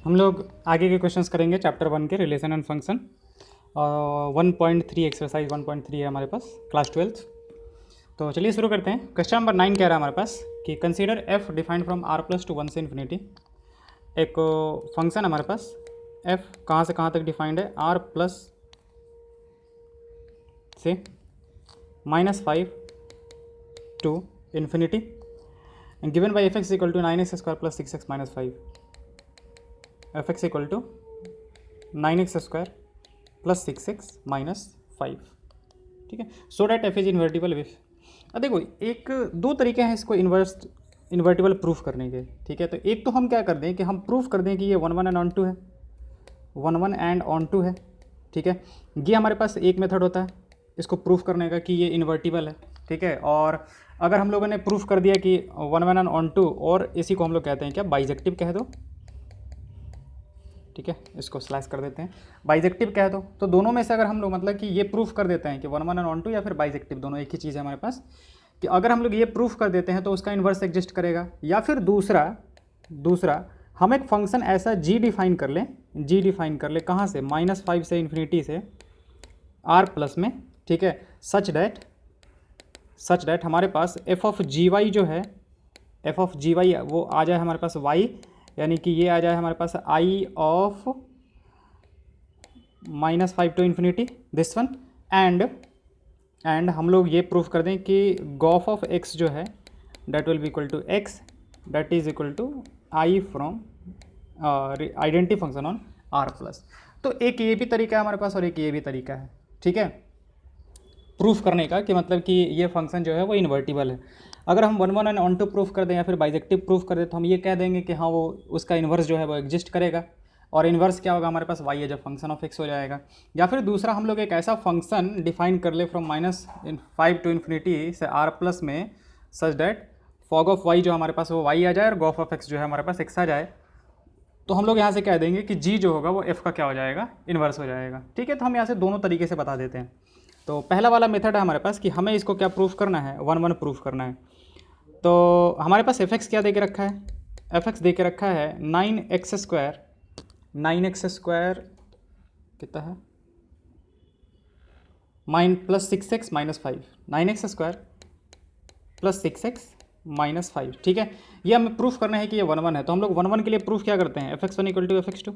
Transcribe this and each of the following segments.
हम लोग आगे के क्वेश्चंस करेंगे चैप्टर 1 के रिलेशन एंड फंक्शन। 1.3 एक्सरसाइज 1.3 है हमारे पास, क्लास 12। तो चलिए शुरू करते हैं। क्वेश्चन नंबर 9 कह रहा है हमारे पास कि consider F defined from R plus to 1 से इन्फिनिटी। एक फंक्शन है हमारे पास, एफ कहाँ से कहाँ तक डिफाइंड है, आर प्लस से -5 to infinity, given by F X equal to 9x square plus 6x minus 5। F X equal to 9x square plus 6x minus 5, ठीक है। So that F is invertible with. अब देखो, एक दो तरीके हैं इसको इन्वर्टिबल प्रूफ करने के, ठीक है। तो एक तो हम क्या कर दें कि हम प्रूफ कर दें कि ये 1 1 एंड ऑन टू है, 1 1 एंड ऑन टू है, ठीक है। ये हमारे पास एक मेथड होता है इसको प्रूफ करने का कि ये इन्वर्टिबल है, ठीक है। और अगर हम लोगों ने प्रूफ कर दिया कि 1 1 एंड ऑन टू, और इसी को हम लोग कहते हैं क्या, बाइजेक्टिव कह दो, ठीक है। इसको स्लैश कर देते हैं, बाइजेक्टिव कह दो। तो दोनों में से अगर हम लोग मतलब कि ये प्रूफ कर देते हैं कि 1 1 एंड ऑन टू या फिर बाइजेक्टिव, दोनों एक ही चीज़ है हमारे पास, कि अगर हम लोग ये प्रूफ कर देते हैं तो उसका इन्वर्स एग्जिस्ट करेगा। या फिर दूसरा हम एक फंक्शन ऐसा जी डिफाइन कर लें, कहाँ से, -5 से इन्फिनिटी से आर प्लस में, ठीक है। सच डैट हमारे पास एफ ऑफ जी वाई जो है, एफ ऑफ जी वाई वो आ जाए हमारे पास वाई, यानी कि ये आ जाए हमारे पास I of -5 to infinity this one. And हम लोग ये प्रूफ कर दें कि गॉफ ऑफ एक्स जो है that will be equal to X that is equal to I from identity function on R plus. तो एक ये भी तरीका है हमारे पास और एक ये भी तरीका है, ठीक है, प्रूफ करने का, कि मतलब कि ये फंक्शन जो है वो इन्वर्टिबल है। अगर हम 1 1 एंड ऑन टू प्रूफ कर दें या फिर बाइजेक्टिव प्रूफ कर दें तो हम ये कह देंगे कि हाँ, वो उसका इन्वर्स जो है वो एग्जिस्ट करेगा। और इन्वर्स क्या होगा हमारे पास, y as a function of x हो जाएगा। या फिर दूसरा हम लोग एक ऐसा फंक्शन डिफाइन कर ले फ्रॉम -5 टू इन्फिनिटी से आर प्लस में, such that fog of Y जो हमारे पास वो वाई आ जाए और गॉफ ऑफ एक्स जो है हमारे पास एक्स आ जाए। तो हम लोग यहाँ से कह देंगे कि जी जो होगा वो एफ का क्या हो जाएगा, इन्वर्स हो जाएगा, ठीक है। तो हम यहाँ से दोनों तरीके से बता देते हैं। तो पहला वाला मेथड है हमारे पास कि हमें इसको क्या प्रूफ करना है, 1 1 प्रूफ करना है। तो हमारे पास एफ एक्स क्या दे के रखा है, एफ एक्स दे के रखा है 9x स्क्वायर कितना है, plus 6x minus 5, 9x square plus 6x minus 5, ठीक है। ये हमें प्रूफ करना है कि ये 1 1 है। तो हम लोग 1 1 के लिए प्रूफ क्या करते हैं, fx1 equal to fx2,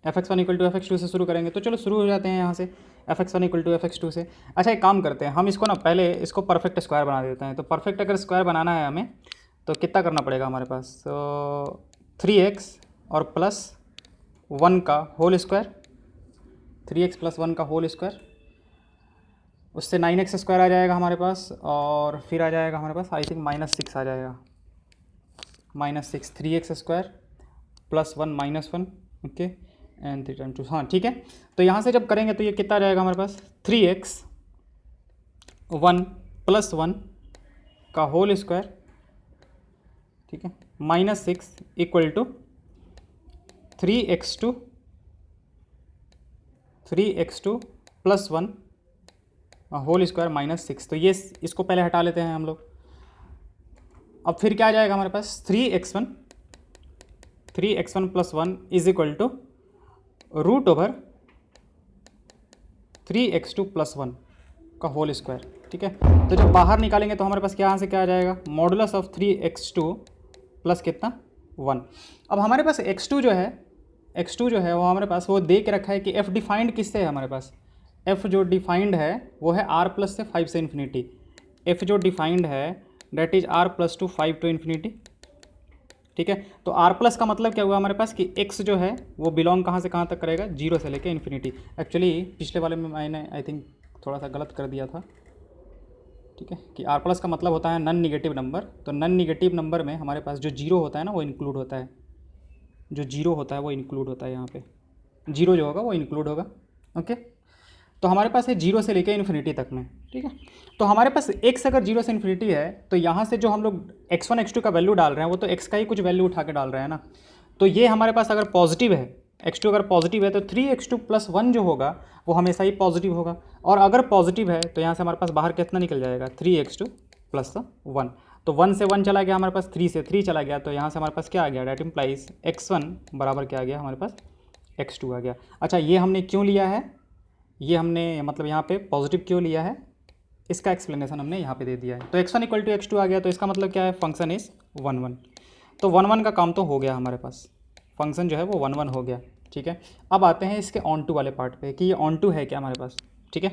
fx1 equal to fx2 से शुरू करेंगे। तो चलो शुरू हो जाते हैं यहाँ से, fx1 इक्वल टू fx2 से। अच्छा, एक काम करते हैं, हम इसको ना पहले इसको परफेक्ट स्क्वायर बना देते हैं। तो परफेक्ट अगर स्क्वायर बनाना है हमें तो कितना करना पड़ेगा हमारे पास, तो 3x और प्लस 1 का होल स्क्वायर, 3x प्लस 1 का होल स्क्वायर, उससे 9x स्क्वायर आ जाएगा हमारे पास, और फिर आ जाएगा हमारे पास आई थिंक -6 आ जाएगा, -6, 3x square plus 1 minus 1, okay, and 3 time 2, हाँ ठीक है। तो यहाँ से जब करेंगे तो ये कितना आ जाएगा हमारे पास, 3x 1 प्लस 1 का होल स्क्वायर, ठीक है, -6 equal to 3x2 plus 1 whole square -6। तो ये इसको पहले हटा लेते हैं हम लोग। अब फिर क्या आ जाएगा हमारे पास, 3x1 plus 1 is equal to root over 3x2 plus 1 का होल स्क्वायर, ठीक है। तो जब बाहर निकालेंगे तो हमारे पास क्या, यहाँ से क्या आ जाएगा, मॉडुलस ऑफ 3x2 प्लस कितना, 1। अब हमारे पास x2 जो है वो हमारे पास वो दे के रखा है कि f डिफाइंड किससे है हमारे पास, f जो डिफाइंड है वो है r प्लस से 5 से इन्फिनिटी। f जो डिफाइंड है that is r plus to 5 to infinity, ठीक है। तो r प्लस का मतलब क्या हुआ हमारे पास कि x जो है वो बिलोंग कहाँ से कहाँ तक करेगा, 0 से लेकर इन्फिनिटी। एक्चुअली पिछले वाले में मैंने आई थिंक थोड़ा सा गलत कर दिया था, ठीक है, कि r प्लस का मतलब होता है नॉन निगेटिव नंबर। तो नॉन निगेटिव नंबर में हमारे पास जो 0 होता है ना वो इंक्लूड होता है, जो 0 होता है वो इंक्लूड होता है, यहाँ पे 0 जो होगा वो इंक्लूड होगा, ओके। तो हमारे पास है 0 से लेकर इन्फिनिटी तक में, ठीक है। तो हमारे पास x अगर 0 से इन्फिनिटी है तो यहाँ से जो हम लोग x1 x2 का वैल्यू डाल रहे हैं वो तो x का ही कुछ वैल्यू उठा के डाल रहे हैं ना। तो ये हमारे पास अगर पॉजिटिव है, x2 अगर पॉजिटिव है तो 3x2 प्लस 1 जो होगा वो हमेशा ही पॉजिटिव होगा। और अगर पॉजिटिव है तो यहाँ से हमारे पास बाहर कितना निकल जाएगा, 3x2 प्लस 1। तो 1 से 1 चला गया हमारे पास, 3 से 3 चला गया, तो यहाँ से हमारे पास क्या आ गया, डैट इम्प्लाइज x1 बराबर क्या आ गया हमारे पास, x2 आ गया। अच्छा, ये हमने क्यों लिया है, ये हमने मतलब यहाँ पे पॉजिटिव क्यों लिया है, इसका एक्सप्लेनेशन हमने यहाँ पे दे दिया है। तो x1 इक्वल टू x2 आ गया, तो इसका मतलब क्या है, फंक्शन इज 1 1। तो 1 1 का काम तो हो गया हमारे पास, फंक्शन जो है वो 1 1 हो गया। ठीक है, अब आते हैं इसके ऑन टू वाले पार्ट पे कि ये ऑन टू है क्या हमारे पास। ठीक है,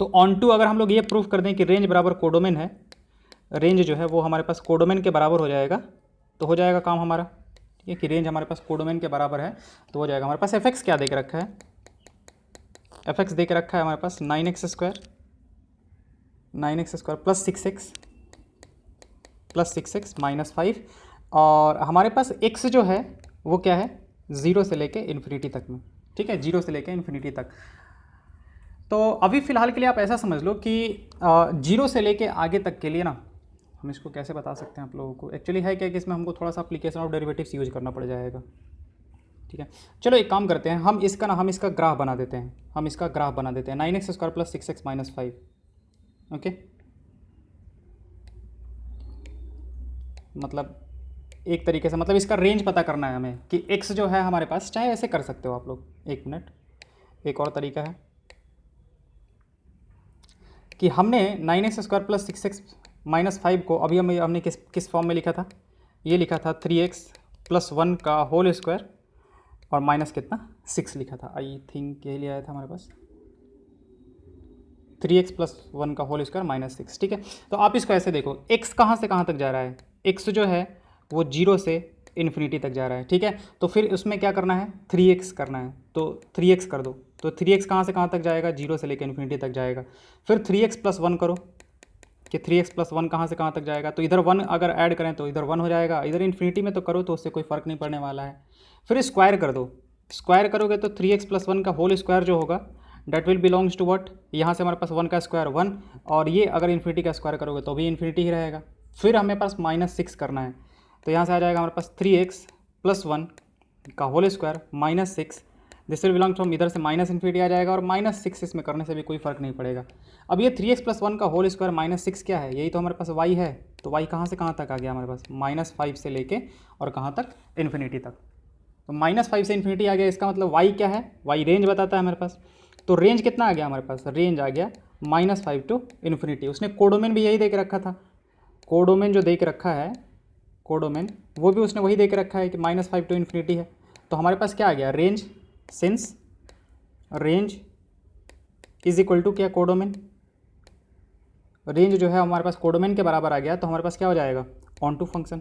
तो ऑन टू अगर हम लोग ये प्रूफ कर दें कि रेंज बराबर कोडोमेन है, रेंज जो है वो हमारे पास कोडोमेन के बराबर हो जाएगा, तो हो जाएगा काम हमारा। ठीक है, कि रेंज हमारे पास कोडोमेन के बराबर है तो हो जाएगा। हमारे पास एफ एक्स क्या दे के रखा है, एफ एक्स दे के रखा है हमारे पास 9x square plus 6x minus 5, और हमारे पास x जो है वो क्या है, 0 से लेके इन्फिनिटी तक में। ठीक है, 0 से लेके इन्फिनिटी तक। तो अभी फ़िलहाल के लिए आप ऐसा समझ लो कि 0 से लेके आगे तक के लिए ना, हम इसको कैसे बता सकते हैं आप लोगों को, एक्चुअली है क्या कि इसमें हमको थोड़ा सा एप्लीकेशन ऑफ डेरिवेटिव्स यूज करना पड़ जाएगा। ठीक है, चलो एक काम करते हैं, हम इसका ग्राफ बना देते हैं, 9x square plus 6x minus 5। Okay, मतलब एक तरीके से मतलब इसका रेंज पता करना है हमें कि x जो है हमारे पास, चाहे ऐसे कर सकते हो आप लोग, एक मिनट, एक और तरीका है कि हमने 9x square plus 6x minus 5 को अभी हमने किस फॉर्म में लिखा था, ये लिखा था 3x प्लस 1 का होल स्क्वायर और माइनस कितना 6 लिखा था, आई थिंक यही लिया था हमारे पास, 3x प्लस 1 का होल स्क्वायर माइनस 6। ठीक है, तो आप इसको ऐसे देखो, x कहाँ से कहाँ तक जा रहा है, x जो है वो 0 से इन्फिनिटी तक जा रहा है। ठीक है, तो फिर उसमें क्या करना है, 3x करना है, तो 3x कर दो, तो 3x कहाँ से कहाँ तक जाएगा, 0 से लेकर इन्फिनिटी तक जाएगा। फिर 3x प्लस 1 करो कि 3x प्लस 1 कहाँ से कहाँ तक जाएगा, तो इधर 1 अगर ऐड करें तो इधर 1 हो जाएगा, इधर इन्फिनिटी में तो करो तो उससे कोई फ़र्क नहीं पड़ने वाला है। फिर स्क्वायर कर दो, स्क्वायर करोगे तो 3x प्लस 1 का होल स्क्वायर जो होगा that will belongs to what, यहाँ से हमारे पास 1 का स्क्वायर 1, और ये अगर इन्फिनिटी का स्क्वायर करोगे तो भी इन्फिनिटी ही रहेगा। फिर हमें पास माइनस 6 करना है, तो यहाँ से आ जाएगा हमारे पास 3x प्लस 1 का whole square minus 6, this will belong from, इधर से माइनस इन्फिनिटी आ जाएगा और माइनस 6 इसमें करने से भी कोई फ़र्क नहीं पड़ेगा। अब ये 3x प्लस 1 का होल स्क्वायर माइनस 6 क्या है, यही तो हमारे पास y है, तो y कहाँ से कहाँ तक आ गया हमारे पास, माइनस 5 से लेके और कहाँ तक, इन्फिनिटी तक। तो माइनस 5 से इन्फिनिटी आ गया, इसका मतलब y क्या है, y रेंज बताता है हमारे पास। तो रेंज कितना आ गया हमारे पास, रेंज आ गया -5 टू इन्फिनिटी। उसने कोडोमेन भी यही दे के रखा था, कोडोमेन जो दे के रखा है, कोडोमेन वो भी उसने वही दे के रखा है कि -5 टू इन्फिनिटी है। तो हमारे पास क्या आ गया, range, since range is equal to क्या, कोडोमेन, रेंज जो है हमारे पास कोडोमेन के बराबर आ गया, तो हमारे पास क्या हो जाएगा, ऑन टू फंक्शन।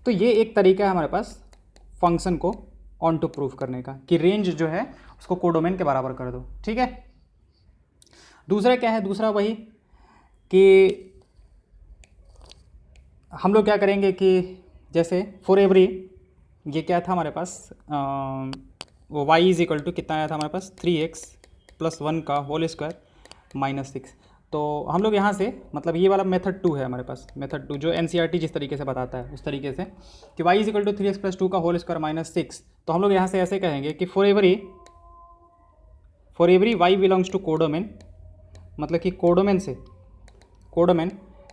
तो ये एक तरीका है हमारे पास फंक्शन को ऑन टू प्रूफ करने का कि रेंज जो है उसको कोडोमेन के बराबर कर दो। ठीक है, दूसरा क्या है, दूसरा वही कि हम लोग क्या करेंगे कि जैसे फॉर एवरी, ये क्या था हमारे पास, वो y इज इक्वल टू कितना आया था हमारे पास, 3x प्लस 1 का होल स्क्वायर माइनस 6। तो हम लोग यहाँ से मतलब ये वाला मेथड 2 है हमारे पास, मेथड 2 जो NCERT जिस तरीके से बताता है उस तरीके से कि y is equal to 3x plus 2 का होल स्क्वायर माइनस 6। तो हम लोग यहाँ से ऐसे कहेंगे कि for every y belongs to codomain, मतलब कि कोडोमेन से, codomain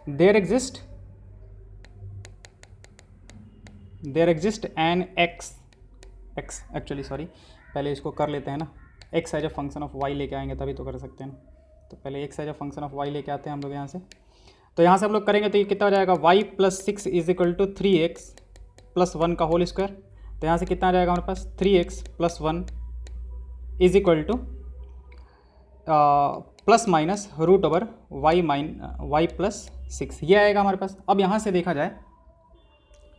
there exist an x actually sorry, पहले इसको कर लेते हैं ना, x as a function of y लेके आएंगे तभी तो कर सकते हैं ना। तो पहले x as a function of y लेके आते हैं हम लोग यहाँ से, तो यहाँ से हम लोग करेंगे तो ये कितना हो जाएगा, y plus 6 is equal to 3x plus 1 का होल स्क्वायर। तो यहाँ से कितना आ जाएगा हमारे पास, 3x plus 1 is equal to plus minus root over y plus 6, ये आएगा हमारे पास। अब यहाँ से देखा जाए,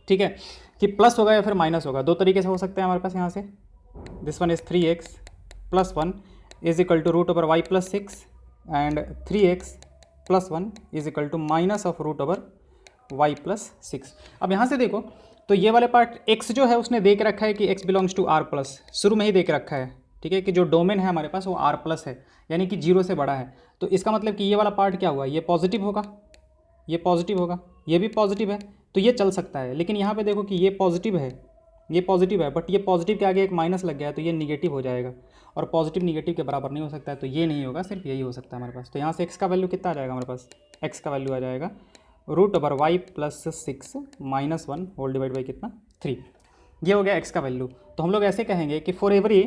ठीक है, कि प्लस होगा या फिर माइनस होगा, दो तरीके से हो सकते हैं हमारे पास यहाँ से। This one is 3x plus 1 is equal to root over y plus 6 and 3x plus 1 is equal to minus of root over y plus 6। अब यहाँ से देखो तो ये वाले पार्ट x जो है उसने दे के रखा है कि x belongs to r plus, शुरू में ही दे के रखा है। ठीक है, कि जो डोमेन है हमारे पास वो r प्लस है, यानी कि 0 से बड़ा है। तो इसका मतलब कि ये वाला पार्ट क्या हुआ, ये पॉजिटिव होगा, ये पॉजिटिव होगा, ये भी पॉजिटिव है, तो ये चल सकता है। लेकिन यहाँ पे देखो कि ये पॉजिटिव है, ये पॉजिटिव है, बट ये पॉजिटिव के आगे एक माइनस लग गया है तो ये निगेटिव हो जाएगा, और पॉजिटिव निगेटिव के बराबर नहीं हो सकता है, तो ये नहीं होगा, सिर्फ यही हो सकता है हमारे पास। तो यहाँ से x का वैल्यू कितना आ जाएगा हमारे पास, x का वैल्यू आ जाएगा root over Y plus 6 minus 1 whole divide by कितना 3। ये हो गया x का वैल्यू। तो हम लोग ऐसे कहेंगे कि for every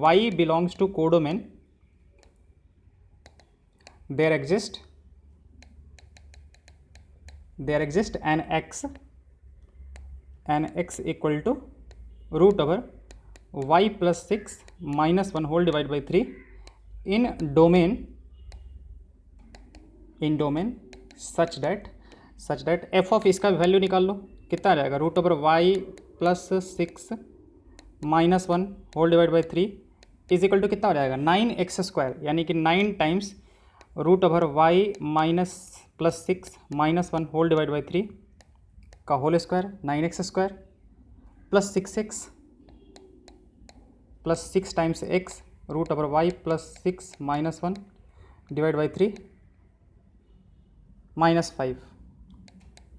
y belongs to codomain there exist an x equal to root over y plus 6 minus 1 whole divide by 3 in domain such that F of इसका वैल्यू निकाल लो, कितना आ जाएगा root over Y plus 6 minus 1 whole divide by 3 is equal to कितना हो जाएगा 9x², यानी कि 9 times root over Y minus plus 6 minus 1 whole divide by 3 का whole square 9x² plus 6x plus 6 times x root over Y plus 6 minus 1 divide by 3 minus 5।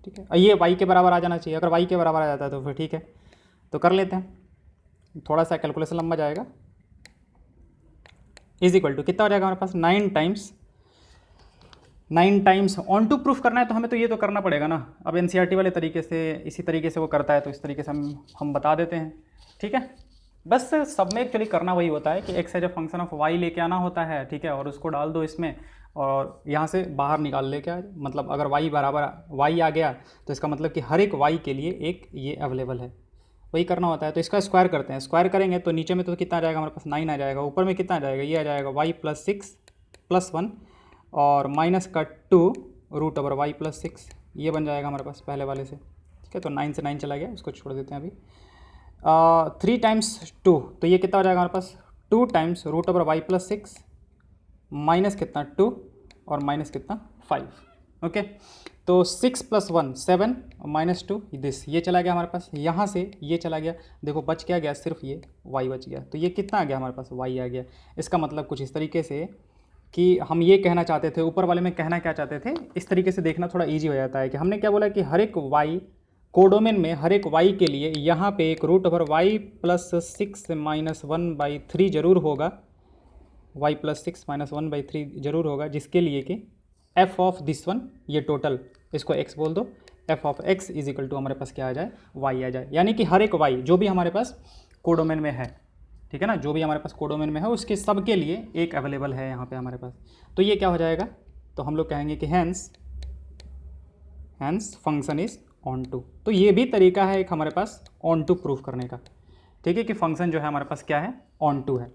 ठीक है, ये y के बराबर आ जाना चाहिए। अगर y के बराबर आ जाता है तो फिर ठीक है, तो कर लेते हैं। थोड़ा सा कैलकुलेशन लंबा जाएगा। इज इक्वल टू कितना हो जाएगा हमारे पास 9 टाइम्स ऑन टू प्रूफ करना है तो हमें तो ये तो करना पड़ेगा ना। अब एनसीईआरटी वाले तरीके से इसी तरीके से वो करता है तो इस तरीके से हम बता देते हैं। ठीक है, बस सब में एक्चुअली करना वही होता है कि x as a function of y लेके आना होता है। ठीक है, और उसको डाल दो इसमें और यहाँ से बाहर निकाल ले क्या, मतलब अगर y बराबर y आ गया तो इसका मतलब कि हर एक y के लिए एक ये अवेलेबल है, वही करना होता है। तो इसका स्क्वायर करते हैं। स्क्वायर करेंगे तो नीचे में तो कितना आ जाएगा हमारे पास 9 आ जाएगा, ऊपर में कितना आ जाएगा ये आ जाएगा y प्लस 6 प्लस 1 और माइनस का 2 रूट ओवर वाई प्लस 6, ये बन जाएगा हमारे पास पहले वाले से। ठीक है, तो 9 से 9 चला गया, इसको छोड़ देते हैं अभी। 3 टाइम्स 2 तो ये कितना हो जाएगा हमारे पास 2 times root over Y plus 6 minus कितना 2 और माइनस कितना 5। ओके, तो 6 प्लस 1 7 माइनस 2 दिस, ये चला गया हमारे पास। यहाँ से ये चला गया, देखो बच क्या गया, सिर्फ ये y बच गया। तो ये कितना आ गया हमारे पास y आ गया। इसका मतलब कुछ इस तरीके से कि हम ये कहना चाहते थे, ऊपर वाले में कहना क्या चाहते थे, इस तरीके से देखना थोड़ा इजी हो जाता है कि हमने क्या बोला कि हर एक y कोडोमेन में हर एक y के लिए यहाँ पे एक root over Y plus 6 minus 1/3 जरूर होगा, y प्लस 6 माइनस 1/3 जरूर होगा, जिसके लिए कि f ऑफ दिस वन, ये टोटल इसको x बोल दो, f of x is equal to हमारे पास क्या आ जाए y आ जाए। यानी कि हर एक y जो भी हमारे पास कोडोमेन में है, ठीक है ना, जो भी हमारे पास कोडोमेन में है उसके सब के लिए एक अवेलेबल है यहाँ पे हमारे पास। तो ये क्या हो जाएगा, तो हम लोग कहेंगे कि hence function is onto. तो ये भी तरीका है एक हमारे पास ऑन टू प्रूफ करने का। ठीक है, कि फंक्शन जो है हमारे पास क्या है ऑन टू है।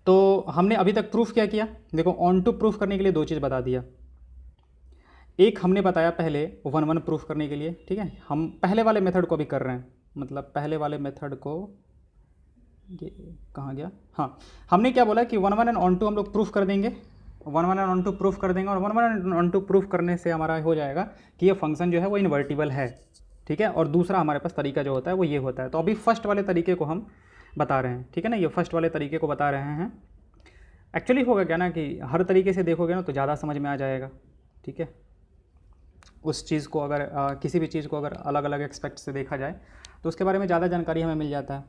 तो हमने अभी तक प्रूफ क्या किया, देखो ऑन टू प्रूफ करने के लिए दो चीज़ बता दिया। एक हमने बताया पहले 1 प्रूफ करने के लिए। ठीक है, हम पहले वाले मेथड को भी कर रहे हैं, मतलब पहले वाले मेथड को, ये कहाँ गया, हाँ हमने क्या बोला कि 1 एंड ऑन टू हम लोग प्रूफ कर देंगे, 1 एंड ऑन टू प्रूफ कर देंगे। और 1 एंड ऑन टू प्रूफ करने से हमारा हो जाएगा कि ये फंक्शन जो है वो इन्वर्टिबल है। ठीक है, और दूसरा हमारे पास तरीका जो होता है वो ये होता है। तो अभी फर्स्ट वाले तरीके को हम बता रहे हैं। ठीक है ना, ये फर्स्ट वाले तरीके को बता रहे हैं। एक्चुअली होगा क्या ना कि हर तरीके से देखोगे ना तो ज़्यादा समझ में आ जाएगा। ठीक है, उस चीज़ को अगर किसी भी चीज़ को अगर अलग अलग एक्सपेक्ट से देखा जाए तो उसके बारे में ज़्यादा जानकारी हमें मिल जाता है।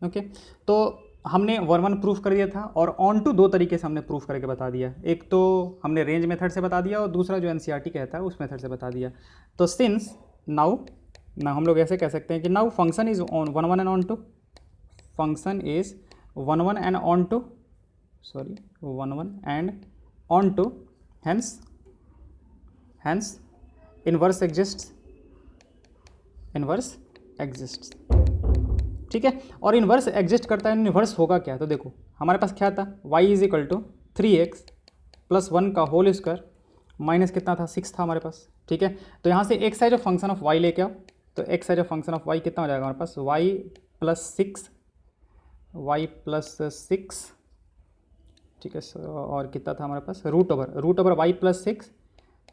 ओके, तो हमने 1 प्रूफ कर दिया था और ऑन टू दो तरीके से हमने प्रूफ करके बता दिया। एक तो हमने रेंज मेथड से बता दिया और दूसरा जो एनसीईआरटी कहता है उस मेथड से बता दिया। तो सिंस नाउ ना हम लोग ऐसे कह सकते हैं कि now function is 1 and on to, function is 1 and on to, sorry 1 and on to, hence inverse exists. ठीक है, और इन्वर्स एग्जिस्ट करता है। इन्वर्स होगा क्या, तो देखो हमारे पास क्या था y is equal to 3x plus 1 का होल स्क्वायर माइनस कितना था 6 था हमारे पास। ठीक है, तो यहाँ से x as a function of y लेके आओ, तो x as a function of y कितना हो जाएगा हमारे पास y प्लस 6। ठीक है, और कितना था हमारे पास root over y plus 6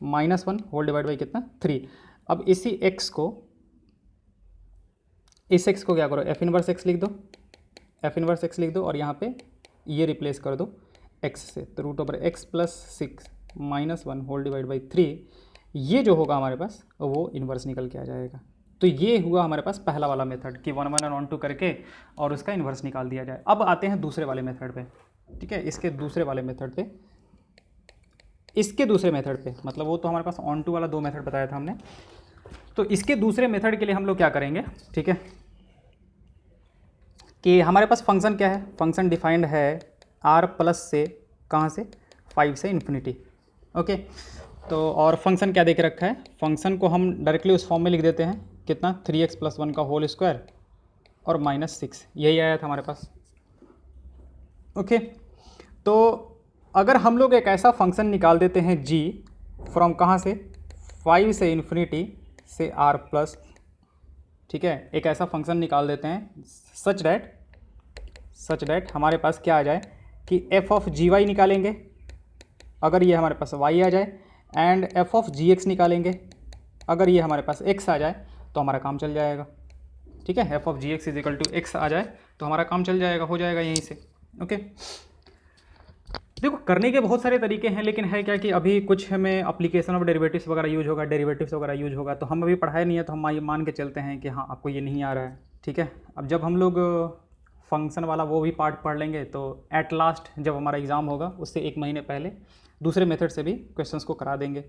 minus 1 whole divide by कितना 3। अब इसी x को, इस x को क्या करो f इनवर्स x लिख दो और यहाँ पे ये रिप्लेस कर दो x से, तो root over x plus 6 minus 1 whole divide by 3, ये जो होगा हमारे पास वो इन्वर्स निकल के आ जाएगा। तो ये हुआ हमारे पास पहला वाला मेथड कि 1 एंड ऑन टू करके और उसका इन्वर्स निकाल दिया जाए। अब आते हैं दूसरे वाले मेथड पे। ठीक है, इसके दूसरे वाले मेथड पे इसके दूसरे मेथड पे, मतलब वो तो हमारे पास ऑन टू वाला 2 मेथड बताया था हमने, तो इसके दूसरे मेथड के लिए हम लोग क्या करेंगे, ठीक है, कि हमारे पास फंक्शन क्या है, फंक्शन डिफाइंड है r प्लस से कहाँ से 5 से इन्फिनिटी। ओके, तो और फंक्शन क्या देके रखा है, फंक्शन को हम डायरेक्टली उस फॉर्म में लिख देते हैं, कितना 3x प्लस 1 का होल स्क्वायर और -6, यही आया था हमारे पास। ओके, तो अगर हम लोग एक ऐसा फंक्शन निकाल देते हैं g फ्रॉम कहाँ से 5 से इन्फिनिटी से r प्लस, ठीक है, एक ऐसा फंक्शन निकाल देते हैं सच डैट हमारे पास क्या आ जाए कि f ऑफ जी वाई निकालेंगे अगर ये हमारे पास y आ जाए, and f of ji X निकालेंगे अगर ये हमारे पास x आ जाए, तो हमारा काम चल जाएगा। ठीक है, f of ji x is equal to x आ जाए तो हमारा काम चल जाएगा, हो जाएगा यहीं से। ओके, देखो करने के बहुत सारे तरीके हैं, लेकिन है क्या कि अभी कुछ हमें एप्लीकेशन ऑफ डेरिवेटिव्स वगैरह यूज होगा, डेरिवेटिव्स वगैरह यूज होगा, तो हम अभी पढ़ाए नहीं है, तो हम ये मान के चलते हैं कि हाँ आपको ये नहीं आ रहा है। ठीक है, अब जब हम लोग फंक्शन वाला वो भी पार्ट पढ़ लेंगे, तो एट लास्ट जब हमारा एग्ज़ाम होगा उससे 1 महीने पहले दूसरे मेथड से भी क्वेश्चंस को करा देंगे।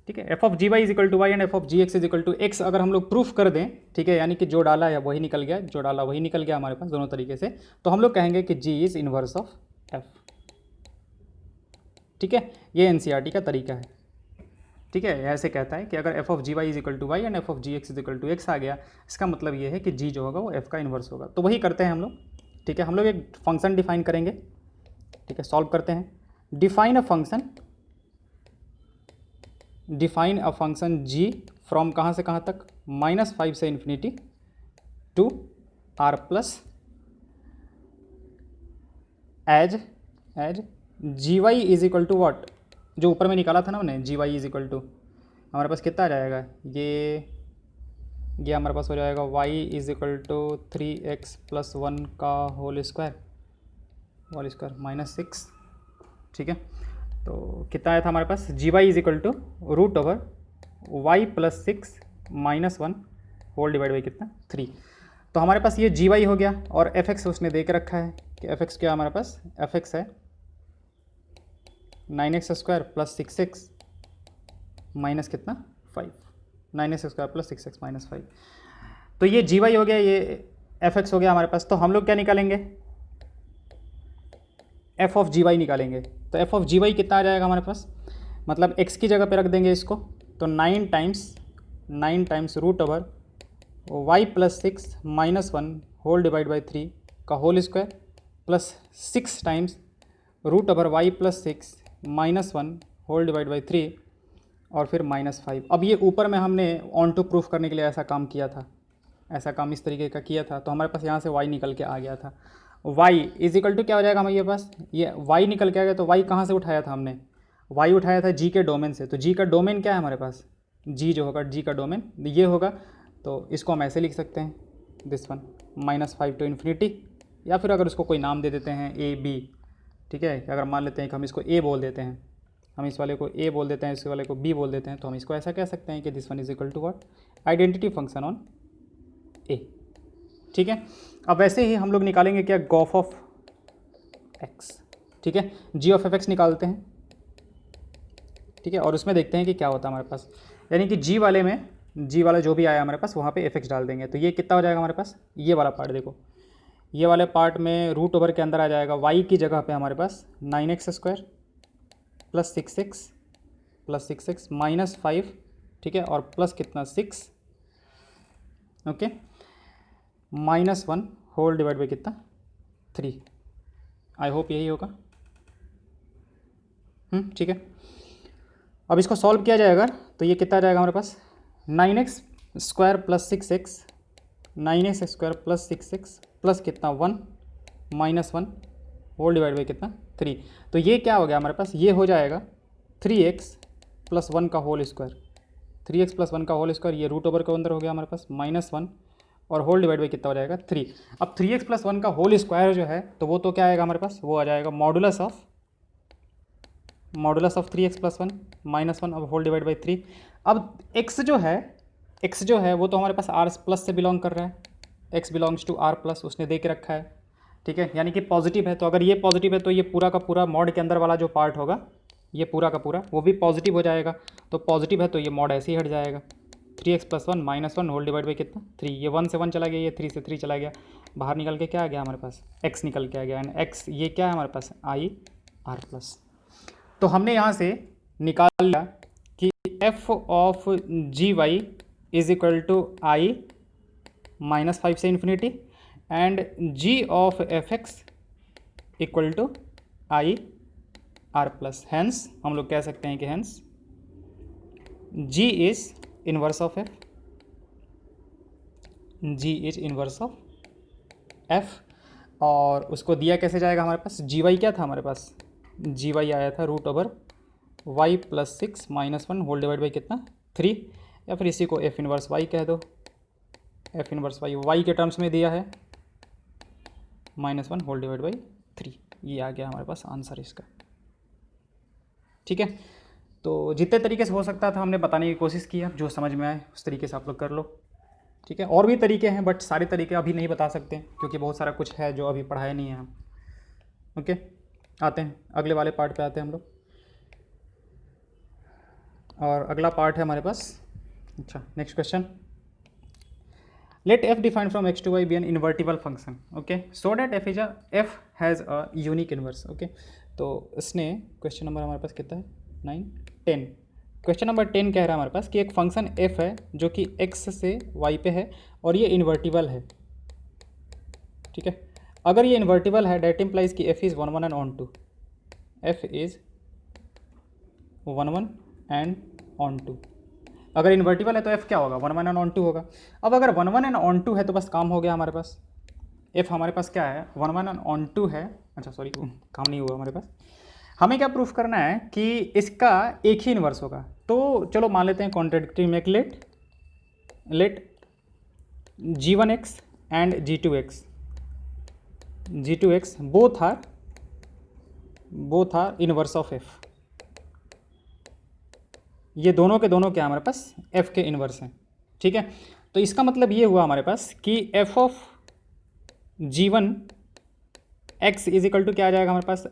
ठीक है, F of ji Y is equal to Y and F of ji x is equal to X अगर हम लोग प्रूफ कर दें, ठीक है, यानी कि जो डाला है वही निकल गया, जो डाला वही निकल गया हमारे पास दोनों तरीके से, तो हम लोग कहेंगे कि जी इज़ इन्वर्स ऑफ एफ। ठीक है, ये एनसीईआरटी का तरीका है। ठीक है, ऐसे कहता है कि अगर f of ji Y is equal to Y and F of ji x is equal to x आ गया, इसका मतलब ये है कि जी जो होगा वो एफ का इन्वर्स होगा। तो वही करते हैं हम लोग। ठीक है, हम लोग एक फंक्शन डिफाइन करेंगे। ठीक है, सॉल्व करते हैं। Define a function G from कहाँ से कहाँ तक, -5 से infinity to R plus as G Y is equal to what, जो ऊपर में निकाला था ना हमने, G Y is equal to हमारे पास कितना आ जाएगा, ये हमारे पास हो जाएगा y is equal to 3x plus 1 का होल स्क्वायर -6। ठीक है, तो कितना आया था हमारे पास, g Y is equal to root over Y plus 6 -1 whole divide by कितना 3। तो हमारे पास ये जी वाई हो गया, और एफ एक्स उसने दे के रखा है कि एफ एक्स क्या हमारे पास, एफ एक्स है 9x square plus 6x minus कितना 5, 9x square plus 6x minus 5। तो ये जी वाई हो गया, ये एफ एक्स हो गया हमारे पास। तो हम लोग क्या निकालेंगे, एफ ऑफ जी वाई निकालेंगे। तो एफ ऑफ जी वाई कितना आ जाएगा हमारे पास, मतलब x की जगह पे रख देंगे इसको, तो 9 times root over y plus 6 -1 whole divide by 3 का whole square plus 6 times root over y plus 6 -1 whole divide by 3 और फिर -5। अब ये ऊपर में हमने ऑन टू प्रूफ करने के लिए ऐसा काम किया था, ऐसा काम इस तरीके का किया था, तो हमारे पास यहाँ से y निकल के आ गया था। y इज इक्वल टू क्या हो जाएगा हमारे पास, ये y निकल के आ गया, तो y कहाँ से उठाया था हमने, y उठाया था g के डोमेन से। तो g का डोमेन क्या है हमारे पास, g जो होगा g का डोमेन ये होगा, तो इसको हम ऐसे लिख सकते हैं, दिस वन -5 टू इन्फिनिटी, या फिर अगर उसको कोई नाम दे देते हैं a b। ठीक है, अगर मान लेते हैं कि हम इसको a बोल देते हैं, हम इस वाले को a बोल देते हैं, इस वाले को b बोल देते हैं, तो हम इसको ऐसा कह सकते हैं कि this one is equal to what, identity function on a। ठीक है, अब वैसे ही हम लोग निकालेंगे क्या, गॉफ ऑफ x। ठीक है, g ऑफ f x निकालते हैं। ठीक है, और उसमें देखते हैं कि क्या होता है हमारे पास, यानी कि g वाले में, g वाला जो भी आया हमारे पास वहाँ पे f x डाल देंगे, तो ये कितना हो जाएगा हमारे पास, ये वाला पार्ट देखो, ये वाले पार्ट में रूट ओवर के अंदर आ जाएगा y की जगह पे हमारे पास 9x square plus 6x minus 5। ठीक है, और प्लस कितना 6, ओके, -1 होल डिवाइड बाई कितना 3। आई होप यही होगा। ठीक है, अब इसको सॉल्व किया जाएगा तो ये कितना आ जाएगा हमारे पास, 9x square plus 6x, 9x square plus 6x plus कितना 1 -1 होल डिवाइड बाई कितना 3। तो ये क्या हो गया हमारे पास, ये हो जाएगा 3x प्लस 1 का होल स्क्वायर, 3x प्लस 1 का होल स्क्वायर, ये रूट ओवर के अंदर हो गया हमारे पास -1 और होल डिवाइड बाई कितना हो जाएगा 3। अब 3x प्लस 1 का होल स्क्वायर जो है, तो वो तो क्या आएगा हमारे पास, वो आ जाएगा मॉडुलस ऑफ 3x प्लस 1 -1 अब होल डिवाइड बाई 3। अब x जो है वो तो हमारे पास r प्लस से बिलोंग कर रहा है, x belongs to r plus उसने दे के रखा है। ठीक है, यानी कि पॉजिटिव है, तो अगर ये पॉजिटिव है तो ये पूरा का पूरा मॉड के अंदर वाला जो पार्ट होगा ये पूरा का पूरा वो भी पॉजिटिव हो जाएगा, तो पॉजिटिव है तो ये मॉड ऐसे ही हट जाएगा। 3x + 1 - 1 होल डिवाइड बाई कितना 3, ये 1 से 1 चला गया, ये 3 से 3 चला गया, बाहर निकल के क्या आ गया हमारे पास x निकल के आ गया, एंड x ये क्या है हमारे पास IR+। तो हमने यहाँ से निकाल लिया कि f ऑफ GY = I -5 से इन्फिनिटी and g of fx = IR+। Hence हम लोग कह सकते हैं कि hence g is inverse of f, g is inverse of f। और उसको दिया कैसे जाएगा हमारे पास, GY क्या था हमारे पास, GY आया था √y + 6 - 1 होल डिवाइड बाई कितना 3, या फिर इसी को f इनवर्स y कह दो, f इनवर्स y के टर्म्स में दिया है -1 होल डिवाइड बाई 3। ये आ गया हमारे पास आंसर इसका। ठीक है, तो जितने तरीके से हो सकता था हमने बताने की कोशिश की, अब जो समझ में आए उस तरीके से आप लोग कर लो। ठीक है, और भी तरीके हैं बट सारे तरीके अभी नहीं बता सकते क्योंकि बहुत सारा कुछ है जो अभी पढ़ाया नहीं है हम। ओके, आते हैं अगले वाले पार्ट पे आते हैं हम लोग, और अगला पार्ट है हमारे पास। अच्छा, next question, let f defined from x to y be an invertible function, okay, so that f has a unique inverse. Okay, तो इसने क्वेश्चन नंबर हमारे पास कितना है 9 10, क्वेश्चन नंबर 10 कह रहा है हमारे पास कि एक फंक्शन f है जो कि x से y पे है और ये इन्वर्टिबल है। ठीक है, अगर ये इन्वर्टिबल है डेट इम्प्लाइज कि f इज़ 1 1 एंड ऑन टू, f is 1 1 and on to. अगर इन्वर्टिबल है तो f क्या होगा 1 1 एंड ऑन टू होगा। अब अगर 1 1 एंड ऑन टू है तो बस काम हो गया हमारे पास, f हमारे पास क्या है 1 1 एंड ऑन टू है। अच्छा सॉरी, काम नहीं हुआ हमारे पास। हमें क्या प्रूफ करना है कि इसका एक ही इन्वर्स होगा। तो चलो मान लेते हैं कॉन्ट्रडिक्टरी में, लेट g1x and g2x both are inverse of f। ये दोनों के दोनों क्या हमारे पास f के इन्वर्स हैं। ठीक है, तो इसका मतलब ये हुआ हमारे पास कि f of g1x is equal to क्या आ जाएगा हमारे पास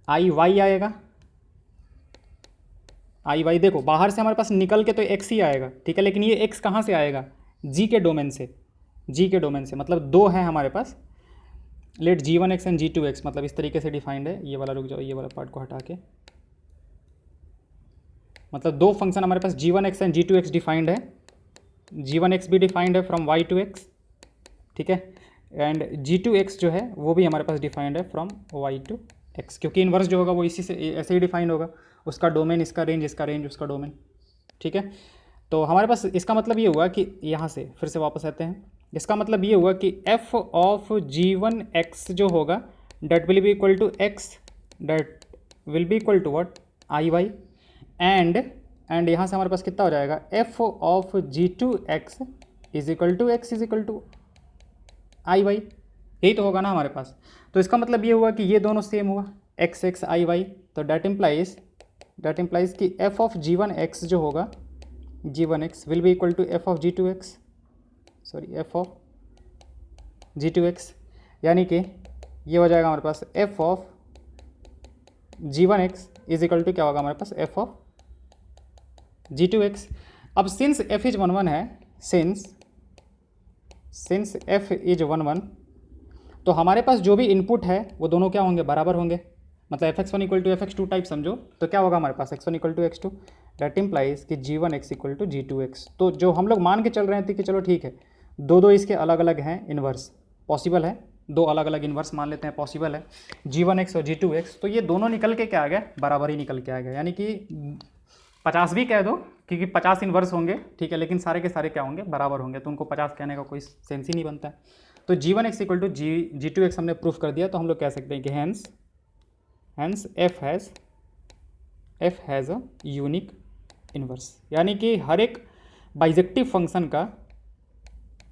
i y आएगा। i y देखो बाहर से हमारे पास निकल के तो x ही आएगा, ठीक है, लेकिन ये x कहाँ से आएगा g के डोमेन से, मतलब दो है हमारे पास। लेट g1x एंड g2x, मतलब इस तरीके से डिफाइंड है। ये वाला रुक जाओ, ये वाला पार्ट को हटा के, मतलब दो फंक्शन हमारे पास g1x एंड g2x डिफाइंड है। g1x भी डिफाइंड है फ्रॉम y टू x, ठीक है, एंड g2x जो है वो भी हमारे पास डिफाइंड है फ्रॉम y टू x, क्योंकि इन्वर्स जो होगा वो इसी से ऐसे ही डिफाइंड होगा, उसका डोमेन इसका रेंज, इसका रेंज उसका डोमेन। ठीक है, तो हमारे पास इसका मतलब ये हुआ कि यहाँ से फिर से वापस आते हैं, इसका मतलब ये हुआ कि f ऑफ g1x जो होगा that will be equal to x, that will be equal to what iy, and यहाँ से हमारे पास कितना हो जाएगा f of g2x is equal to x is equal to iy। यही तो होगा ना हमारे पास। तो इसका मतलब ये हुआ कि ये दोनों सेम हुआ x iy, तो डेट इम्प्लाइज कि f ऑफ g1x जो होगा g1x will be equal to f of g2x, sorry f of g2x, यानी कि ये हो जाएगा हमारे पास f of g1x is equal to क्या होगा हमारे पास f ऑफ g2x। अब सिंस f इज 1 1 है, सिंस f इज 1 1, तो हमारे पास जो भी इनपुट है वो दोनों क्या होंगे बराबर होंगे, मतलब fx1 equal to fx2 type समझो, तो क्या होगा हमारे पास x1 equal to x2, that implies कि g1x इक्वल टू g2x। तो जो हम लोग मान के चल रहे थे कि चलो ठीक है दो इसके अलग अलग हैं इन्वर्स, पॉसिबल है, दो अलग अलग इन्वर्स मान लेते हैं पॉसिबल है g1x और g2x, तो ये दोनों निकल के क्या आ गया बराबर ही निकल के आ गया, यानी कि 50 भी कह दो क्योंकि 50 इन्वर्स होंगे, ठीक है, लेकिन सारे के सारे क्या होंगे बराबर होंगे, तो उनको 50 कहने का कोई सेंस ही नहीं बनता है। तो g1x इक्वल टू g2x हमने प्रूफ कर दिया, तो हम लोग कह सकते हैं कि hence f has a unique inverse, यानी कि हर एक बाइजेक्टिव फंक्शन का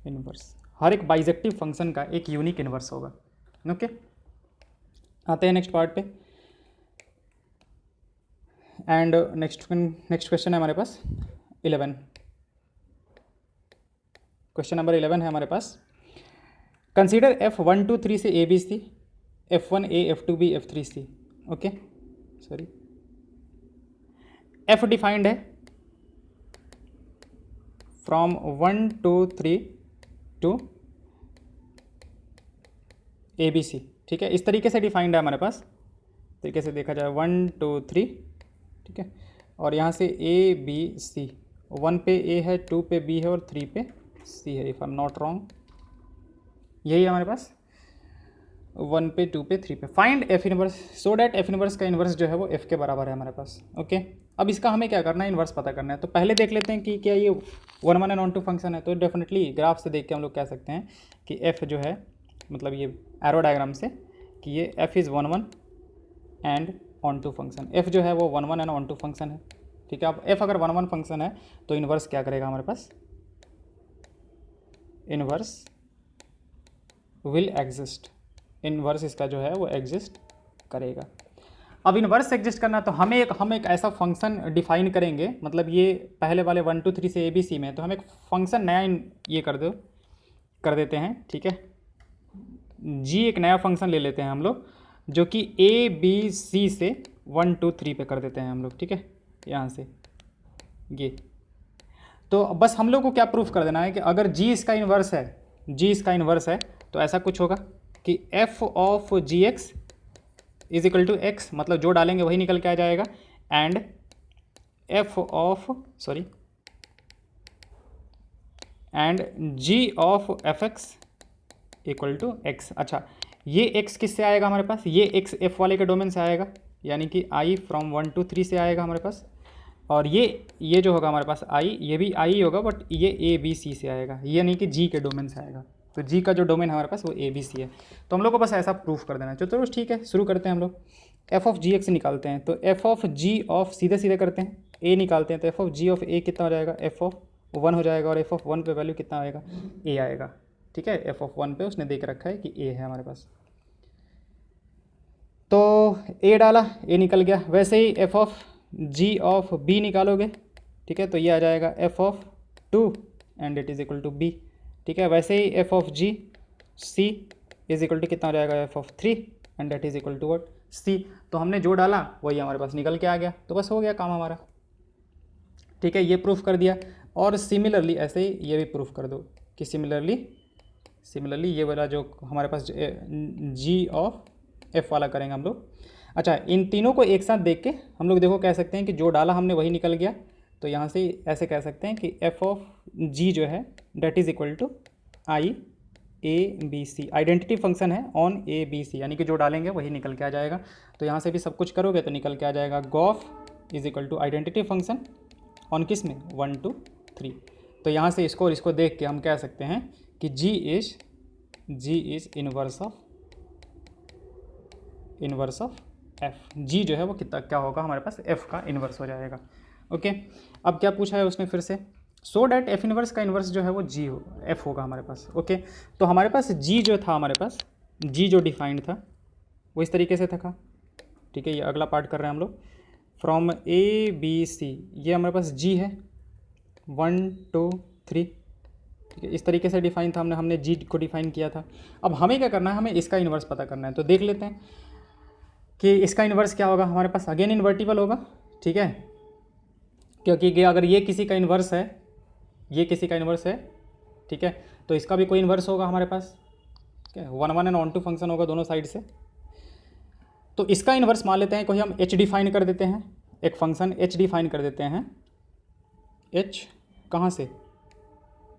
इन्वर्स, हर एक बाइजेक्टिव फंक्शन का एक यूनिक इन्वर्स होगा। ओके, आते हैं नेक्स्ट पार्ट पे, एंड नेक्स्ट क्वेश्चन है हमारे पास 11, क्वेश्चन नंबर 11 है हमारे पास, कंसीडर f1 2 3 से a b c, f1 a f2 b f3 c। Okay, sorry, f defined है from 1 2 3 to a B c, ठीक है। इस तरीके से डिफाइंड है हमारे पास, तरीके से देखा जाए 1 2 3, ठीक है। और यहाँ से ए बी सी, 1 पे ए है, 2 पे बी है और 3 पे सी है, if I am not wrong, यही है हमारे पास। 1 पे 2 पे 3 पे find F inverse so that F inverse का इन्वर्स जो है वो एफ के बराबर है हमारे पास। ओके, अब इसका हमें क्या करना है, इन्वर्स पता करना है। तो पहले देख लेते हैं कि क्या ये 1 1 एंड ऑन टू फंक्शन है। तो डेफिनेटली ग्राफ से देख के हम लोग कह सकते हैं कि एफ जो है, मतलब ये एरो डायग्राम से, कि ये F is 1 1 and on to function. F जो है वो 1 1 एंड ऑन टू फंक्शन है, ठीक है। अब एफ अगर 1 1 फंक्शन है तो इन्वर्स क्या करेगा हमारे पास, इन्वर्स विल एग्जिस्ट, इन्वर्स इसका जो है वो एग्जिस्ट करेगा। अब इन्वर्स एग्जिस्ट करना तो हम एक ऐसा फंक्शन डिफाइन करेंगे, मतलब ये पहले वाले 1 2 3 से ए बी सी में, तो हम एक फंक्शन नया ये कर देते हैं, ठीक है। जी एक नया फंक्शन ले लेते हैं हम लोग, जो कि ए बी सी से 1 2 3 पे कर देते हैं हम लोग, ठीक है। यहाँ से ये, तो बस हम लोग को क्या प्रूफ कर देना है कि अगर जी इसका इन्वर्स है, जी इसका इन्वर्स है, तो ऐसा कुछ होगा कि F of ji x is equal to X, मतलब जो डालेंगे वही निकल के आ जाएगा, and F of sorry and ji of F X equal to X. अच्छा, ये एक्स किससे आएगा हमारे पास, ये एक्स एफ वाले के डोमेन से आएगा, यानी कि आई फ्रॉम 1 2 3 से आएगा हमारे पास। और ये जो होगा हमारे पास आई, ये भी आई होगा, बट ये ए बी सी से आएगा, ये नहीं कि जी के डोमेन से आएगा। तो जी का जो डोमेन है हमारे पास वो ए बी सी है। तो हम लोग को बस ऐसा प्रूफ कर देना है। चलो ठीक है, शुरू करते हैं हम लोग। एफ ऑफ जी एक्स निकालते हैं, तो एफ ऑफ जी ऑफ सीधे सीधे करते हैं, ए निकालते हैं, तो एफ ऑफ जी ऑफ ए कितना हो जाएगा, एफ ऑफ 1 हो जाएगा, और एफ ऑफ 1 पे वैल्यू कितना आएगा, ए आएगा, ठीक है। एफ ऑफ 1 पे उसने देख रखा है कि ए है हमारे पास, तो ए डाला, ए निकल गया। वैसे ही f of g of b निकालोगे, ठीक है, तो ये आ जाएगा f of 2 and it is equal to b, ठीक है। वैसे ही f of g c is equal to कितना हो जाएगा, f of 3 and that is equal to what, c. तो हमने जो डाला वही हमारे पास निकल के आ गया, तो बस हो गया काम हमारा, ठीक है। ये प्रूफ कर दिया। और सिमिलरली ऐसे ही ये भी प्रूफ कर दो कि सिमिलरली ये वाला जो हमारे पास जी ऑफ एफ वाला करेंगे हम लोग। अच्छा, इन तीनों को एक साथ देख के हम लोग देखो कह सकते हैं कि जो डाला हमने वही निकल गया। तो यहाँ से ऐसे कह सकते हैं कि एफ ऑफ जी जो है that is equal to I A B C, identity function है ऑन ए बी सी, यानी कि जो डालेंगे वही निकल के आ जाएगा। तो यहाँ से भी सब कुछ करोगे तो निकल के आ जाएगा g of is equal to identity function on किस में, 1 2 3। तो यहाँ से इसको और इसको देख के हम कह सकते हैं कि जी is inverse of f. G जो है वो कितना क्या होगा हमारे पास, एफ का इन्वर्स हो जाएगा। ओके, अब क्या पूछा है उसने फिर से, सो डैट एफ इन्वर्स का इन्वर्स जो है वो जी हो एफ होगा हमारे पास। ओके, तो हमारे पास जी जो था, हमारे पास जी जो डिफाइंड था वो इस तरीके से था, ठीक है। ये अगला पार्ट कर रहे हैं हम लोग, फ्रॉम ए बी सी, ये हमारे पास जी है 1 2 3, ठीक है। इस तरीके से डिफाइन था, हमने जी को डिफाइन किया था। अब हमें क्या करना है, हमें इसका इन्वर्स पता करना है। तो देख लेते हैं कि इसका इन्वर्स क्या होगा हमारे पास, अगेन इन्वर्टिबल होगा, ठीक है, क्योंकि अगर ये किसी का इन्वर्स है, ये किसी का इन्वर्स है, ठीक है, तो इसका भी कोई इन्वर्स होगा हमारे पास, ठीक है। 1 1 एंड ऑन टू फंक्शन होगा दोनों साइड से। तो इसका इन्वर्स मान लेते हैं, कोई हम एच डिफाइन कर देते हैं, एक फंक्शन एच डिफाइन कर देते हैं। एच कहाँ से,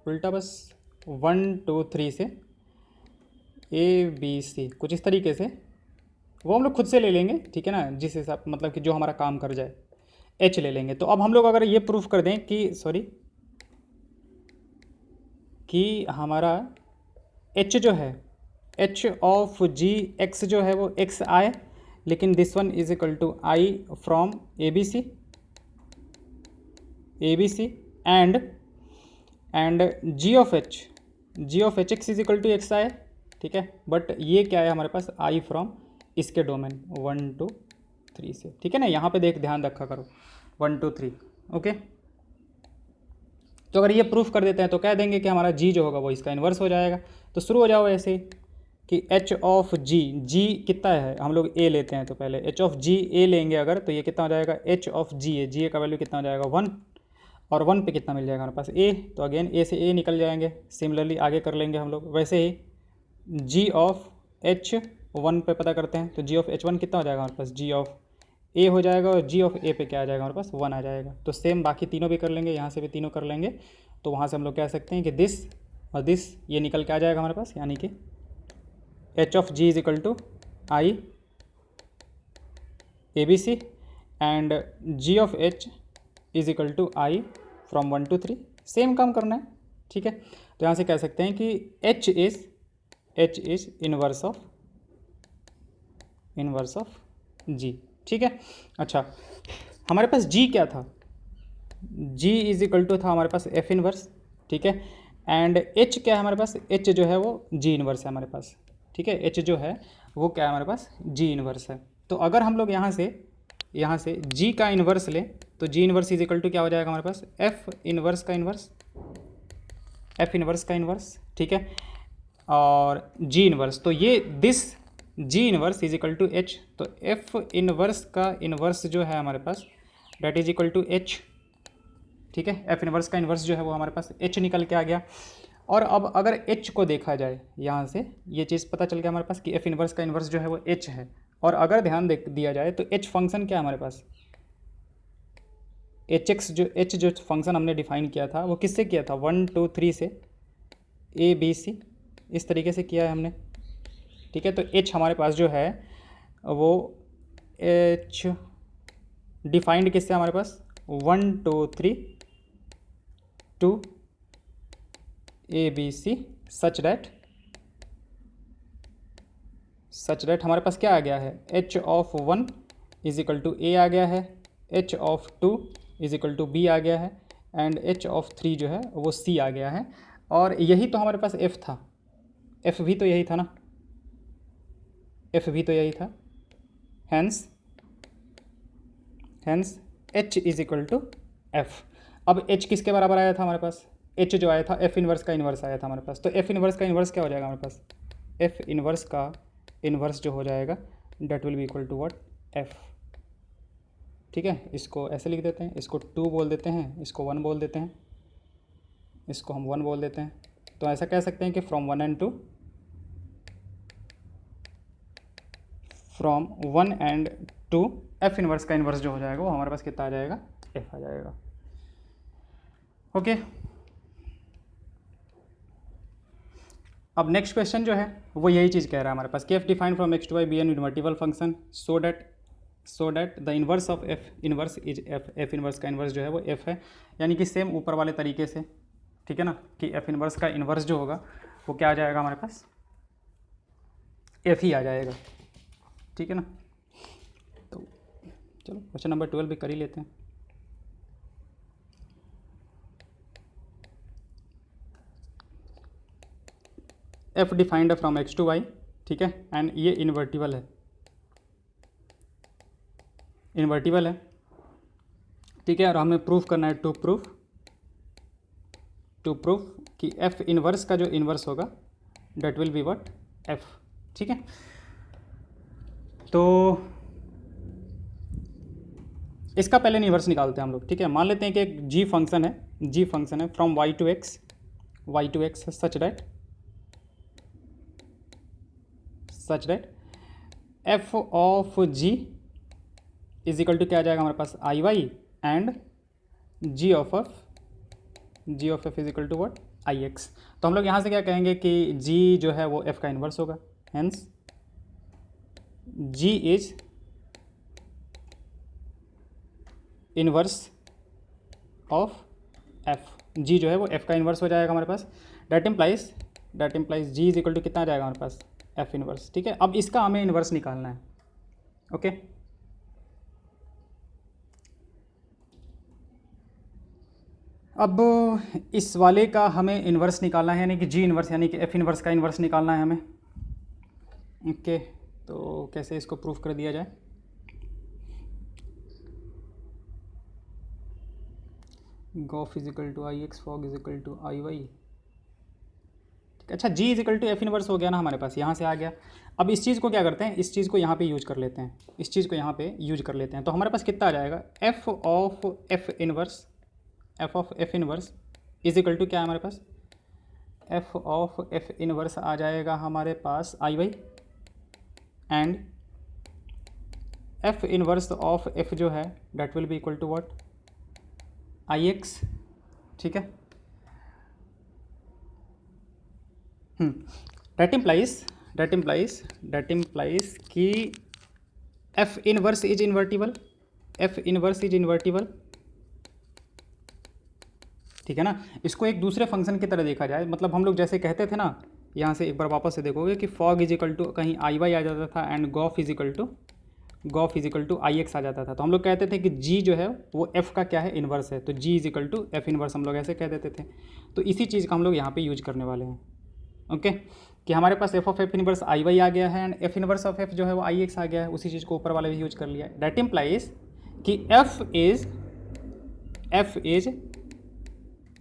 उल्टा बस 1 2 3 से ए बी सी, कुछ इस तरीके से, वो हम लोग खुद से ले लेंगे, ठीक है ना, जिस हिसाब मतलब कि जो हमारा काम कर जाए, एच ले लेंगे। तो अब हम लोग अगर ये प्रूफ कर दें कि हमारा एच जो है, एच ऑफ जी एक्स जो है वो एक्स आए, लेकिन this one is equal to I from A B C and ji of H X is equal to X आए, ठीक है। बट ये क्या है हमारे पास, आई फ्रॉम इसके डोमेन 1 2 3 से, ठीक है ना। यहाँ पे ध्यान रखा करो 1 2 3, ओके। तो अगर ये प्रूफ कर देते हैं तो कह देंगे कि हमारा जी जो होगा वो इसका इन्वर्स हो जाएगा। तो शुरू हो जाओ ऐसे ही, कि एच ऑफ जी, जी कितना है, हम लोग ए लेते हैं तो पहले एच ऑफ जी ए लेंगे अगर, तो ये कितना हो जाएगा, एच ऑफ जी ए, जी ए का वैल्यू कितना हो जाएगा 1, और 1 पे कितना मिल जाएगा हमारे पास ए, तो अगेन ए से ए निकल जाएंगे, सिमिलरली आगे कर लेंगे हम लोग। वैसे ही जी ऑफ एच 1 पे पता करते हैं, तो जी ऑफ एच 1 कितना हो जाएगा हमारे पास, जी ऑफ ए हो जाएगा, और जी ऑफ ए पे क्या आ जाएगा हमारे पास 1 आ जाएगा। तो सेम बाकी तीनों भी कर लेंगे, यहाँ से भी तीनों कर लेंगे, तो वहाँ से हम लोग कह सकते हैं कि दिस और दिस ये निकल के आ जाएगा हमारे पास, यानी कि H of ji is equal to I A B C and ji of H is equal to I from 1 to 3, same काम करना है, ठीक है। तो यहाँ से कह सकते हैं कि एच इज इनवर्स ऑफ जी, ठीक है। अच्छा, हमारे पास जी क्या था, जी इज इक्वल टू था हमारे पास एफ इनवर्स, ठीक है। एंड एच क्या है हमारे पास, एच जो है वो जी इनवर्स है हमारे पास, ठीक है। एच जो है वो क्या है हमारे पास, जी इनवर्स है। तो अगर हम लोग यहाँ से जी का इन्वर्स लें, तो g inverse is equal to क्या हो जाएगा हमारे पास, एफ इन्वर्स का इन्वर्स, ठीक है, और जी इन्वर्स, तो ये this g inverse is equal to h, तो एफ इन्वर्स का इन्वर्स जो है हमारे पास that is equal to h, ठीक है। एफ इन्वर्स का इन्वर्स जो है वो हमारे पास एच निकल के आ गया। और अब अगर एच को देखा जाए, यहाँ से ये चीज़ पता चल गया हमारे पास कि एफ इन्वर्स का इन्वर्स जो है वो एच है। और अगर ध्यान दिया जाए तो एच फंक्शन क्या है हमारे पास, एच जो फंक्शन हमने डिफाइन किया था वो किससे किया था, 1 2 3 से, ए बी सी, इस तरीके से किया है हमने, ठीक है। तो एच हमारे पास जो है वो एच डिफाइंड किससे हमारे पास, 1 2 3 to a B c such that हमारे पास क्या आ गया है, h of 1 is equal to a आ गया है, h of 2 is equal to b आ गया है, एंड एच ऑफ 3 जो है वो सी आ गया है। और यही तो हमारे पास एफ था, एफ भी तो यही था ना, एफ भी तो यही था, hence H is equal to F. अब एच किसके बराबर आया था हमारे पास, एच जो आया था एफ इन्वर्स का इन्वर्स आया था हमारे पास, तो एफ इन्वर्स का इन्वर्स क्या हो जाएगा हमारे पास, एफ इन्वर्स का इन्वर्स जो हो जाएगा that will be equal to what, F, ठीक है। इसको ऐसे लिख देते हैं, इसको 2 बोल देते हैं, इसको 1 बोल देते हैं, इसको हम 1 बोल देते हैं। तो ऐसा कह सकते हैं कि फ्रॉम 1 and 2 एफ इन्वर्स का इन्वर्स जो हो जाएगा वो हमारे पास कितना आ जाएगा, एफ आ जाएगा, ओके। अब नेक्स्ट क्वेश्चन जो है वो यही चीज़ कह रहा है हमारे पास कि F defined from X to Y be an invertible function so that the inverse of F inverse is F, F inverse का इन्वर्स जो है वो एफ है, यानी कि सेम ऊपर वाले तरीके से, ठीक है ना, कि एफ इन्वर्स का इन्वर्स जो होगा वो क्या आ जाएगा हमारे पास, एफ ही आ जाएगा, ठीक है ना। तो चलो क्वेश्चन नंबर 12 भी कर ही लेते हैं। F defined from X to Y, ठीक है, एंड ये इन्वर्टिबल है, ठीक है। और हमें प्रूफ करना है, टू प्रूफ कि एफ इन्वर्स का जो इन्वर्स होगा that will be what, F, ठीक है। तो इसका पहले इन्वर्स निकालते हैं हम लोग, ठीक है। मान लेते हैं कि एक जी फंक्शन है from y to x such that f of ji is equal to क्या आ जाएगा हमारे पास, I y, and ji of F is equal to what, I x. तो हम लोग यहाँ से क्या कहेंगे कि जी जो है वो एफ का इन्वर्स होगा, hence g is inverse of f, g जो है वो एफ का इन्वर्स हो जाएगा हमारे पास। That implies g is equal to कितना आ जाएगा हमारे पास, एफ इन्वर्स, ठीक है। अब इसका हमें इन्वर्स निकालना है, ओके। अब इस वाले का हमें इन्वर्स निकालना है, यानी कि जी इन्वर्स, यानी कि एफ इन्वर्स का इन्वर्स निकालना है हमें, ओके। तो कैसे इसको प्रूफ कर दिया जाए, g o f is equal to I x, f o g is equal to I y, अच्छा g is equal to F inverse हो गया ना हमारे पास, यहाँ से आ गया। अब इस चीज़ को क्या करते हैं, इस चीज़ को यहाँ पे यूज कर लेते हैं, इस चीज़ को यहाँ पे यूज कर लेते हैं। तो हमारे पास कितना आ जाएगा, f of f inverse, f of f inverse is equal to क्या है हमारे पास, एफ ऑफ एफ इनवर्स आ जाएगा हमारे पास I y, and f inverse of f जो है that will be equal to what, I x. ठीक है, डेट इम्प्लाइज कि f inverse is invertible, f inverse is invertible. ठीक है ना, इसको एक दूसरे फंक्शन की तरह देखा जाए, मतलब हम लोग जैसे कहते थे ना, यहाँ से एक बार वापस से देखोगे कि फॉग इज इक्वल टू कहीं आई वाई आ जाता था and g o f is equal to I x आ जाता था। तो हम लोग कहते थे कि जी जो है वो एफ का क्या है, इन्वर्स है, तो g is equal to f inverse, हम लोग ऐसे कह देते थे। तो इसी चीज़ का हम लोग यहाँ पे यूज करने वाले हैं। ओके, कि हमारे पास f of f inverse I y आ गया है and f inverse of f जो है वो आई एक्स आ गया है, उसी चीज़ को ऊपर वाले भी यूज कर लिया है। दैट इम्प्लाइज कि F is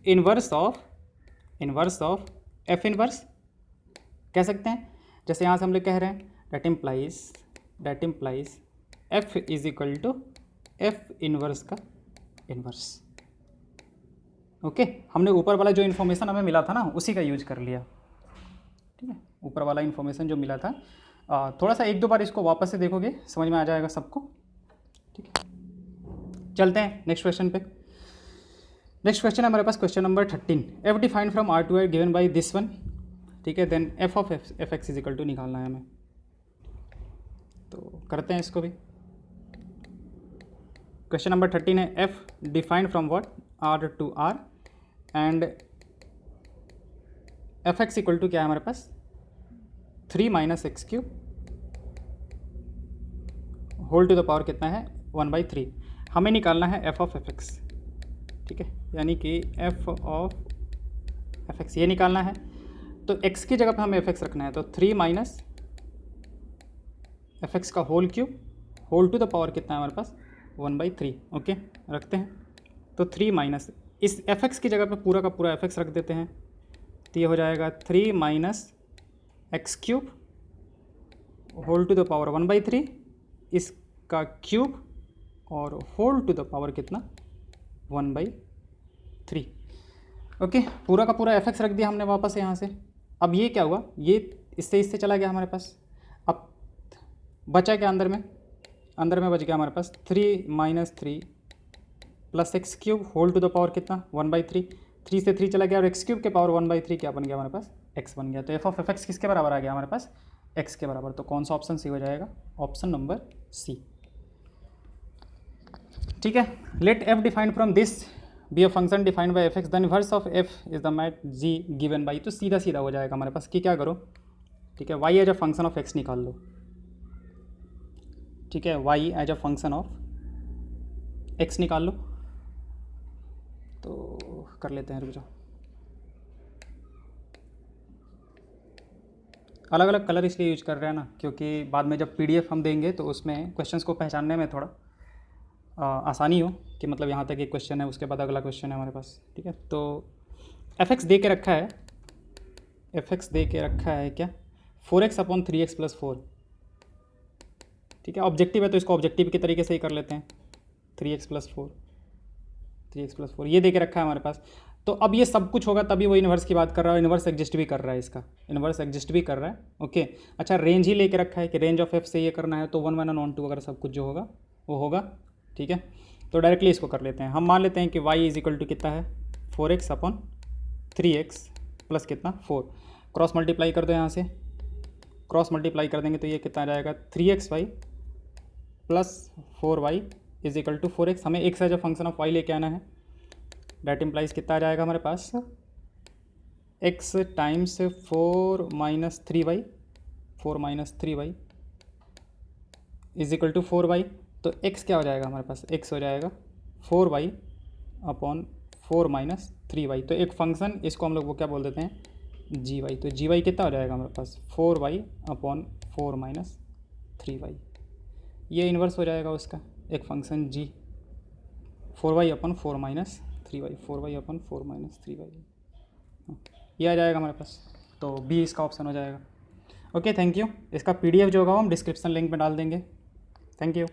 inverse of f inverse कह सकते हैं। जैसे यहाँ से हम लोग कह रहे हैं that implies F is equal to F inverse का इनवर्स। ओके, हमने ऊपर वाला जो इन्फॉर्मेशन हमें मिला था ना उसी का यूज कर लिया। ठीक है, ऊपर वाला इन्फॉर्मेशन जो मिला था, थोड़ा सा एक दो बार इसको वापस से देखोगे समझ में आ जाएगा सबको। ठीक है, चलते हैं नेक्स्ट क्वेश्चन पे। नेक्स्ट क्वेश्चन है हमारे पास question number 13, f defined from r to r given by this one. ठीक है, then f of F x is equal to निकालना है हमें, तो करते हैं इसको भी। क्वेश्चन नंबर 13 है F defined from what, R to R, and F X equal to क्या है हमारे पास, 3 minus X cube whole to the power कितना है 1/3। हमें निकालना है एफ ऑफ एफ एक्स। ठीक है, यानी कि एफ ऑफ एफ एक्स ये निकालना है, तो एक्स की जगह पे हमें एफ एक्स रखना है, तो 3 माइनस एफ एक्स का whole cube whole to the power कितना है हमारे पास 1/3। ओके, रखते हैं, तो 3 माइनस इस एफ एक्स की जगह पे पूरा का पूरा एफ एक्स रख देते हैं, तो ये हो जाएगा 3 minus X cube whole to the power 1/3, इसका क्यूब और होल टू द पावर कितना 1/3। ओके, पूरा का पूरा एफ एक्स रख दिया हमने वापस यहाँ से। अब ये क्या हुआ, ये इससे चला गया हमारे पास, अब बचा क्या अंदर में बच गया हमारे पास 3 minus 3 plus X cube whole to the power कितना 1/3, 3 से 3 चला गया और एक्स क्यूब के पावर 1/3 क्या बन गया हमारे पास, एक्स बन गया। तो एफ ऑफ एफ एक्स किसके बराबर आ गया हमारे पास, एक्स के बराबर। तो कौन सा ऑप्शन सी हो जाएगा, ऑप्शन नंबर सी। ठीक है, let F defined from this be a function defined by F X, the inverse of F is the map G given by, तो सीधा सीधा हो जाएगा हमारे पास कि क्या करो, ठीक है, Y as a function of X निकाल लो। ठीक है, Y as a function of X निकाल लो, तो कर लेते हैं, रुक जाओ। अलग अलग कलर इसलिए यूज कर रहे हैं ना, क्योंकि बाद में जब पीडीएफ हम देंगे तो उसमें क्वेश्चंस को पहचानने में थोड़ा आसानी हो, कि मतलब यहाँ तक एक क्वेश्चन है उसके बाद अगला क्वेश्चन है हमारे पास। ठीक है, तो एफ एक्स दे के रखा है, एफ एक्स दे के रखा है क्या 4x अपॉन 3x प्लस 4। ठीक है, ऑब्जेक्टिव है तो इसको ऑब्जेक्टिव के तरीके से ही कर लेते हैं, 3x प्लस 4 ये दे के रखा है हमारे पास। तो अब ये सब कुछ होगा तभी वो इन्वर्स की बात कर रहा है, इन्वर्स एग्जिस्ट भी कर रहा है, इसका इन्वर्स एग्जिस्ट भी कर रहा है। ओके, अच्छा रेंज ही लेके रखा है कि रेंज ऑफ एफ से ये करना है, तो 1 1 ऑन 2 अगर सब कुछ जो होगा वो होगा। ठीक है, तो डायरेक्टली इसको कर लेते हैं, हम मान लेते हैं कि y इज इक्वल टू कितना है 4x अपॉन 3x प्लस कितना 4, क्रॉस मल्टीप्लाई कर दो, यहाँ से क्रॉस मल्टीप्लाई कर देंगे तो ये कितना आ जाएगा 3xy plus 4y is equal to 4x। हमें x as a function of y लेके आना है, डैट इम्प्लाइज कितना आ जाएगा हमारे पास x times 4 minus 3y is equal to 4y। तो x क्या हो जाएगा हमारे पास, x हो जाएगा 4y अपॉन 4 माइनस 3y। तो एक फंक्शन इसको हम लोग वो क्या बोल देते हैं gy। तो gy कितना हो जाएगा हमारे पास 4y अपॉन 4 माइनस 3y, ये इन्वर्स हो जाएगा उसका एक function g, 4y upon 4 minus 3y, 4y upon 4 minus 3y, ये आ जाएगा हमारे पास। तो बी इसका ऑप्शन हो जाएगा। Okay, thank you. इसका PDF जो होगा वो हम डिस्क्रिप्शन लिंक में डाल देंगे। Thank you.